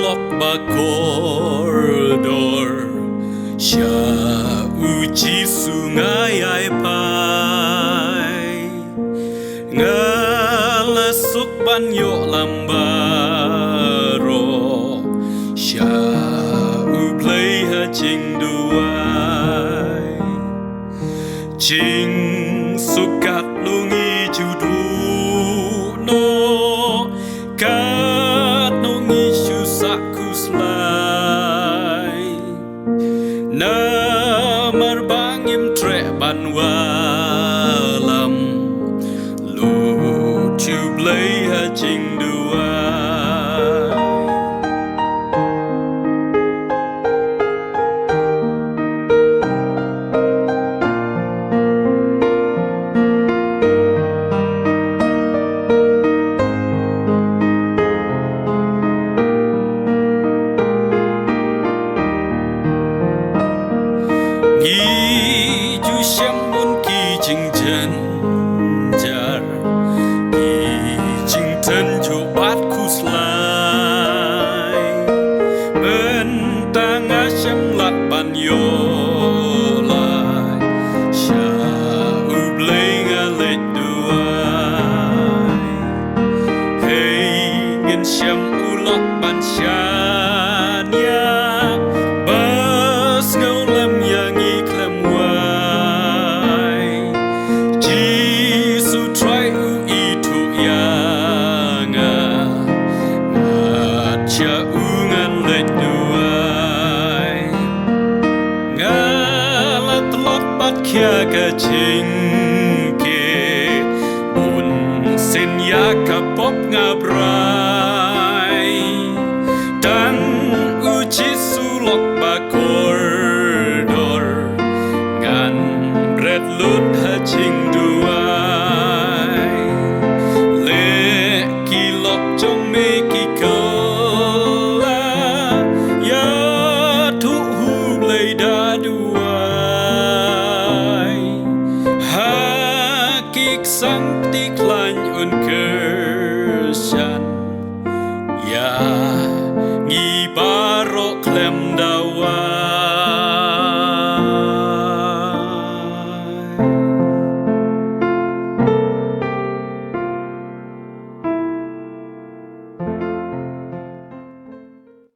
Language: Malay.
ulok bakordor Sya uji sungai ai pai Ngalasuk banyo lambaro Sya uplay ha ching duai Ching sukat lungi judu no Kat nungi syusaku selai Namar bangim trek banwalam Lucu blay ha ching duai Gi ju xem muốn kỳ chinh chân jar Kỳ chinh thân chu bát khu slai Bên ta ngã xem lạt bàn yo lại Sha u blay ngã lệch duai Hey ngân xem u lọt bàn xa nha Bas ngâu lem yang Cha ungan lệch duai Ngalat lót bắt kia ka ching ke Bun sen ya ka pop ngabrai